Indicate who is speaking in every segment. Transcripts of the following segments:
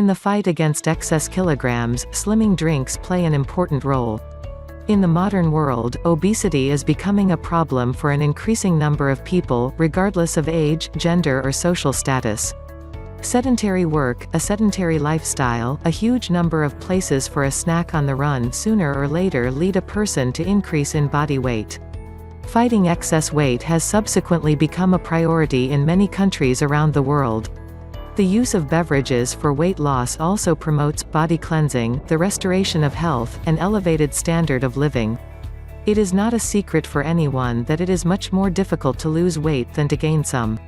Speaker 1: In the fight against excess kilograms, slimming drinks play an important role. In the modern world, obesity is becoming a problem for an increasing number of people, regardless of age, gender or social status. Sedentary work, a sedentary lifestyle, a huge number of places for a snack on the run sooner or later lead a person to increase in body weight. Fighting excess weight has subsequently become a priority in many countries around the world. The use of beverages for weight loss also promotes body cleansing, the restoration of health, and elevated standard of living. It is not a secret for anyone that it is much more difficult to lose weight than to gain some.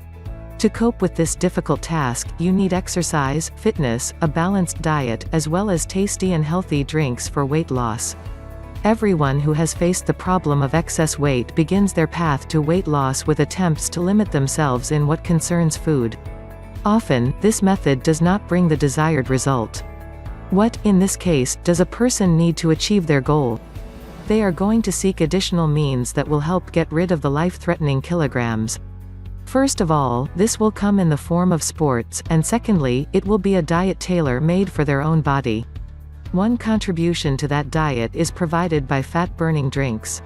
Speaker 1: To cope with this difficult task, you need exercise, fitness, a balanced diet, as well as tasty and healthy drinks for weight loss. Everyone who has faced the problem of excess weight begins their path to weight loss with attempts to limit themselves in what concerns food. Often, this method does not bring the desired result. What, in this case, does a person need to achieve their goal? They are going to seek additional means that will help get rid of the life-threatening kilograms. First of all, this will come in the form of sports, and secondly, it will be a diet tailor-made for their own body. One contribution to that diet is provided by fat-burning drinks.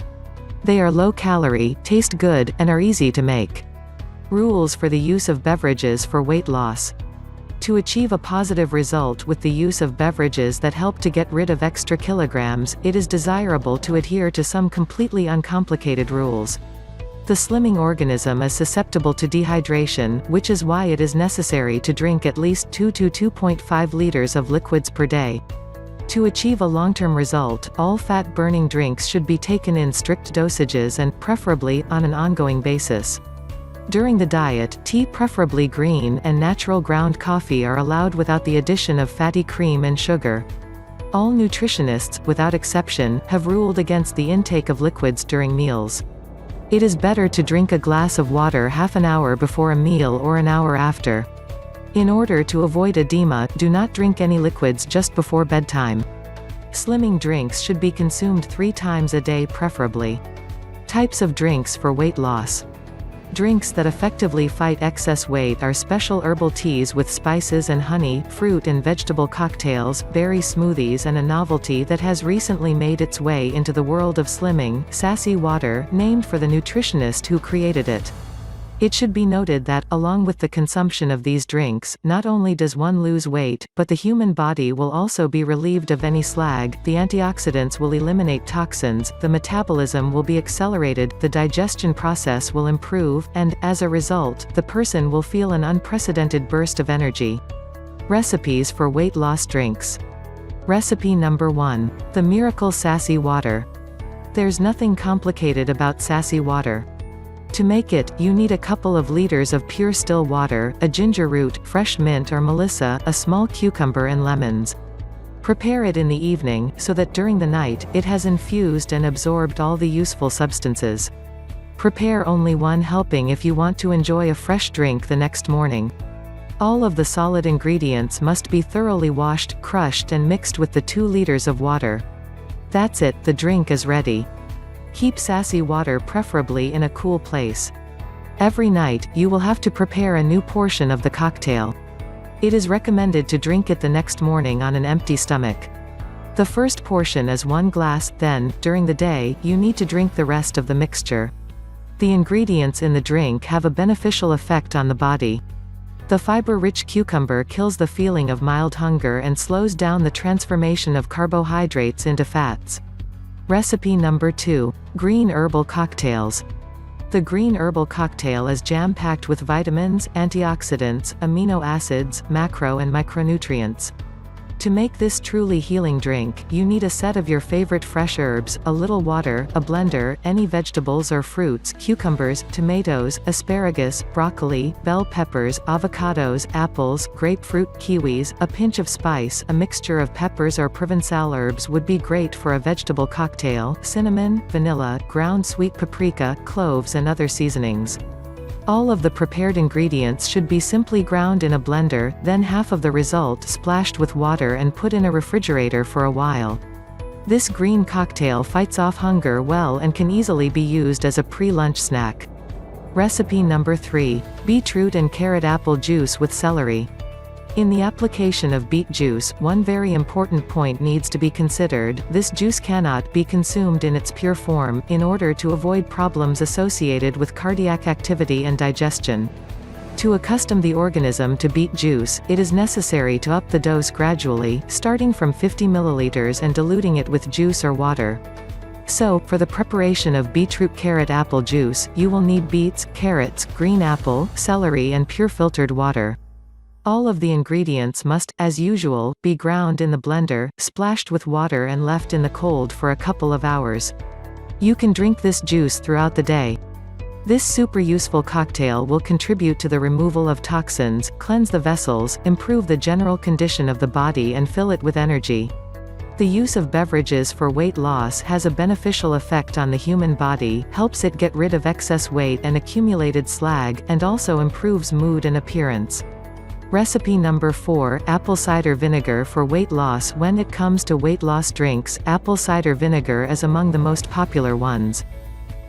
Speaker 1: They are low-calorie, taste good, and are easy to make. Rules for the use of beverages for weight loss. To achieve a positive result with the use of beverages that help to get rid of extra kilograms, it is desirable to adhere to some completely uncomplicated rules. The slimming organism is susceptible to dehydration, which is why it is necessary to drink at least 2 to 2.5 liters of liquids per day. To achieve a long-term result, all fat-burning drinks should be taken in strict dosages and, preferably, on an ongoing basis. During the diet, tea, preferably green, and natural ground coffee are allowed without the addition of fatty cream and sugar. All nutritionists, without exception, have ruled against the intake of liquids during meals. It is better to drink a glass of water half an hour before a meal or an hour after. In order to avoid edema, do not drink any liquids just before bedtime. Slimming drinks should be consumed 3 times a day preferably. Types of drinks for weight loss. Drinks that effectively fight excess weight are special herbal teas with spices and honey, fruit and vegetable cocktails, berry smoothies, and a novelty that has recently made its way into the world of slimming, Sassy Water, named for the nutritionist who created it. It should be noted that, along with the consumption of these drinks, not only does one lose weight, but the human body will also be relieved of any slag, the antioxidants will eliminate toxins, the metabolism will be accelerated, the digestion process will improve, and, as a result, the person will feel an unprecedented burst of energy. Recipes for weight loss drinks. Recipe number 1. The Miracle Sassy Water. There's nothing complicated about Sassy Water. To make it, you need a couple of liters of pure still water, a ginger root, fresh mint or melissa, a small cucumber and lemons. Prepare it in the evening, so that during the night, it has infused and absorbed all the useful substances. Prepare only one helping if you want to enjoy a fresh drink the next morning. All of the solid ingredients must be thoroughly washed, crushed and mixed with the 2 liters of water. That's it, the drink is ready. Keep Sassy Water preferably in a cool place. Every night, you will have to prepare a new portion of the cocktail. It is recommended to drink it the next morning on an empty stomach. The first portion is 1 glass, then, during the day, you need to drink the rest of the mixture. The ingredients in the drink have a beneficial effect on the body. The fiber-rich cucumber kills the feeling of mild hunger and slows down the transformation of carbohydrates into fats. Recipe number 2. Green Herbal Cocktails. The green herbal cocktail is jam-packed with vitamins, antioxidants, amino acids, macro and micronutrients. To make this truly healing drink, you need a set of your favorite fresh herbs, a little water, a blender, any vegetables or fruits, cucumbers, tomatoes, asparagus, broccoli, bell peppers, avocados, apples, grapefruit, kiwis, a pinch of spice. A mixture of peppers or Provencal herbs would be great for a vegetable cocktail, cinnamon, vanilla, ground sweet paprika, cloves and other seasonings. All of the prepared ingredients should be simply ground in a blender, then half of the result splashed with water and put in a refrigerator for a while. This green cocktail fights off hunger well and can easily be used as a pre-lunch snack. Recipe number 3. Beetroot and carrot apple juice with celery. In the application of beet juice, one very important point needs to be considered: this juice cannot be consumed in its pure form, in order to avoid problems associated with cardiac activity and digestion. To accustom the organism to beet juice, it is necessary to up the dose gradually, starting from 50 ml and diluting it with juice or water. So, for the preparation of beetroot carrot apple juice, you will need beets, carrots, green apple, celery and pure filtered water. All of the ingredients must, as usual, be ground in the blender, splashed with water and left in the cold for a couple of hours. You can drink this juice throughout the day. This super useful cocktail will contribute to the removal of toxins, cleanse the vessels, improve the general condition of the body and fill it with energy. The use of beverages for weight loss has a beneficial effect on the human body, helps it get rid of excess weight and accumulated slag, and also improves mood and appearance. Recipe number 4: Apple cider vinegar for weight loss. When it comes to weight loss drinks, apple cider vinegar is among the most popular ones.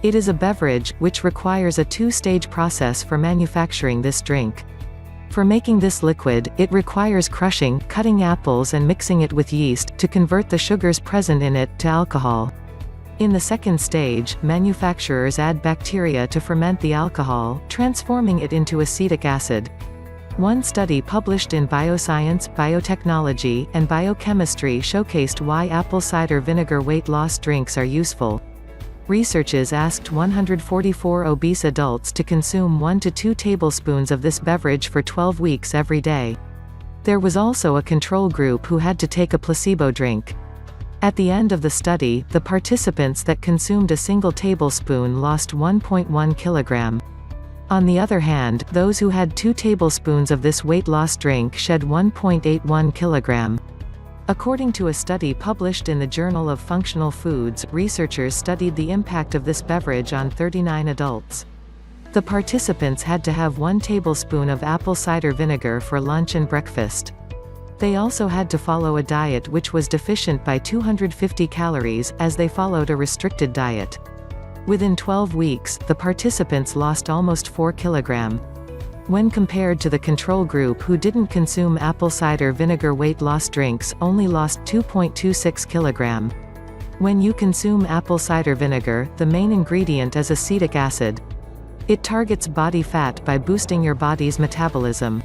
Speaker 1: It is a beverage, which requires a two-stage process for manufacturing this drink. For making this liquid, it requires crushing, cutting apples and mixing it with yeast, to convert the sugars present in it to alcohol. In the second stage, manufacturers add bacteria to ferment the alcohol, transforming it into acetic acid. One study published in Bioscience, Biotechnology, and Biochemistry showcased why apple cider vinegar weight loss drinks are useful. Researchers asked 144 obese adults to consume 1 to 2 tablespoons of this beverage for 12 weeks every day. There was also a control group who had to take a placebo drink. At the end of the study, the participants that consumed a single tablespoon lost 1.1 kilogram. On the other hand, those who had 2 tablespoons of this weight loss drink shed 1.81 kilogram. According to a study published in the Journal of Functional Foods, researchers studied the impact of this beverage on 39 adults. The participants had to have 1 tablespoon of apple cider vinegar for lunch and breakfast. They also had to follow a diet which was deficient by 250 calories, as they followed a restricted diet. Within 12 weeks, the participants lost almost 4 kilogram. When compared to the control group who didn't consume apple cider vinegar, weight loss drinks only lost 2.26 kilogram. When you consume apple cider vinegar, the main ingredient is acetic acid. It targets body fat by boosting your body's metabolism.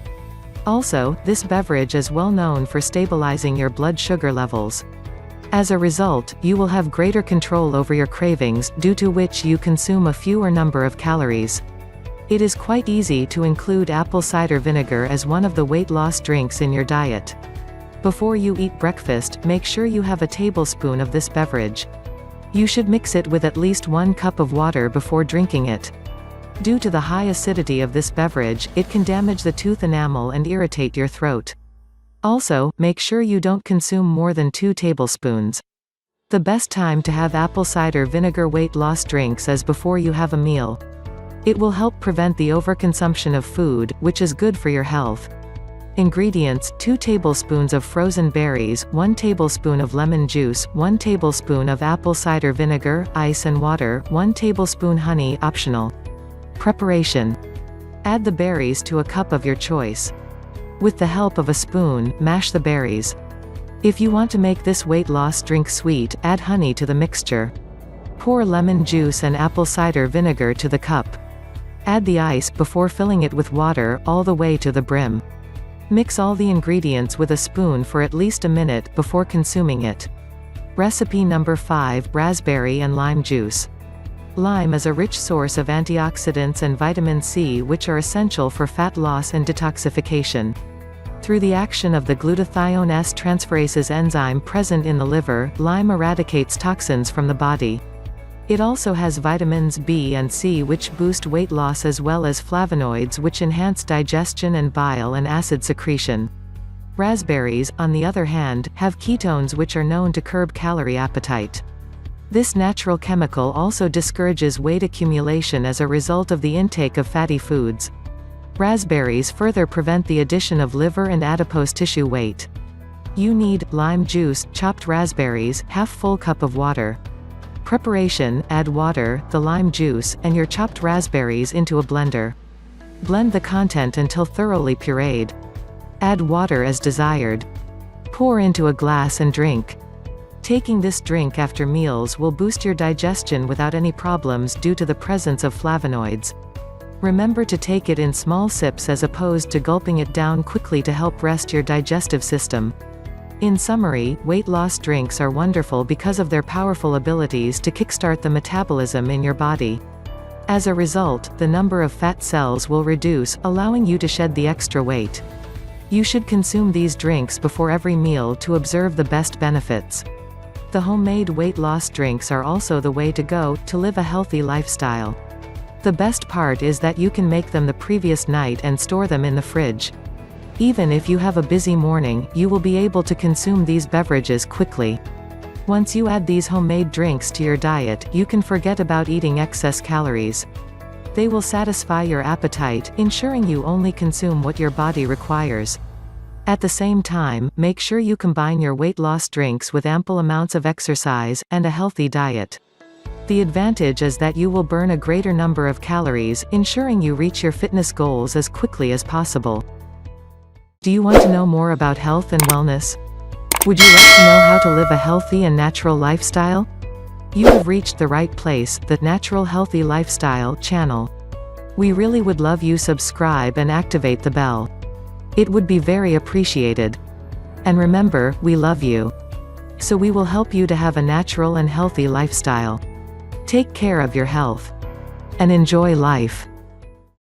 Speaker 1: Also, this beverage is well known for stabilizing your blood sugar levels. As a result, you will have greater control over your cravings, due to which you consume a fewer number of calories. It is quite easy to include apple cider vinegar as one of the weight loss drinks in your diet. Before you eat breakfast, make sure you have a tablespoon of this beverage. You should mix it with at least 1 cup of water before drinking it. Due to the high acidity of this beverage, it can damage the tooth enamel and irritate your throat. Also, make sure you don't consume more than 2 tablespoons. The best time to have apple cider vinegar weight loss drinks is before you have a meal. It will help prevent the overconsumption of food, which is good for your health. Ingredients: 2 tablespoons of frozen berries, 1 tablespoon of lemon juice, 1 tablespoon of apple cider vinegar, ice and water, 1 tablespoon honey, optional. Preparation: add the berries to a cup of your choice. With the help of a spoon, mash the berries. If you want to make this weight loss drink sweet, add honey to the mixture. Pour lemon juice and apple cider vinegar to the cup. Add the ice before filling it with water, all the way to the brim. Mix all the ingredients with a spoon for at least a minute before consuming it. Recipe number 5: Raspberry and lime juice. Lime is a rich source of antioxidants and vitamin C, which are essential for fat loss and detoxification. Through the action of the glutathione S-transferases enzyme present in the liver, lime eradicates toxins from the body. It also has vitamins B and C, which boost weight loss, as well as flavonoids, which enhance digestion and bile and acid secretion. Raspberries, on the other hand, have ketones which are known to curb calorie appetite. This natural chemical also discourages weight accumulation as a result of the intake of fatty foods. Raspberries further prevent the addition of liver and adipose tissue weight. You need lime juice, chopped raspberries, half full cup of water. Preparation: add water, the lime juice, and your chopped raspberries into a blender. Blend the content until thoroughly pureed. Add water as desired. Pour into a glass and drink. Taking this drink after meals will boost your digestion without any problems due to the presence of flavonoids. Remember to take it in small sips as opposed to gulping it down quickly to help rest your digestive system. In summary, weight loss drinks are wonderful because of their powerful abilities to kickstart the metabolism in your body. As a result, the number of fat cells will reduce, allowing you to shed the extra weight. You should consume these drinks before every meal to observe the best benefits. The homemade weight loss drinks are also the way to go to live a healthy lifestyle. The best part is that you can make them the previous night and store them in the fridge. Even if you have a busy morning, you will be able to consume these beverages quickly. Once you add these homemade drinks to your diet, you can forget about eating excess calories. They will satisfy your appetite, ensuring you only consume what your body requires. At the same time, make sure you combine your weight loss drinks with ample amounts of exercise and a healthy diet. The advantage is that you will burn a greater number of calories, ensuring you reach your fitness goals as quickly as possible. Do you want to know more about health and wellness? Would you like to know how to live a healthy and natural lifestyle? You have reached the right place, the Natural Healthy Lifestyle channel. We really would love you subscribe and activate the bell. It would be very appreciated. And remember, we love you. So we will help you to have a natural and healthy lifestyle. Take care of your health. And enjoy life.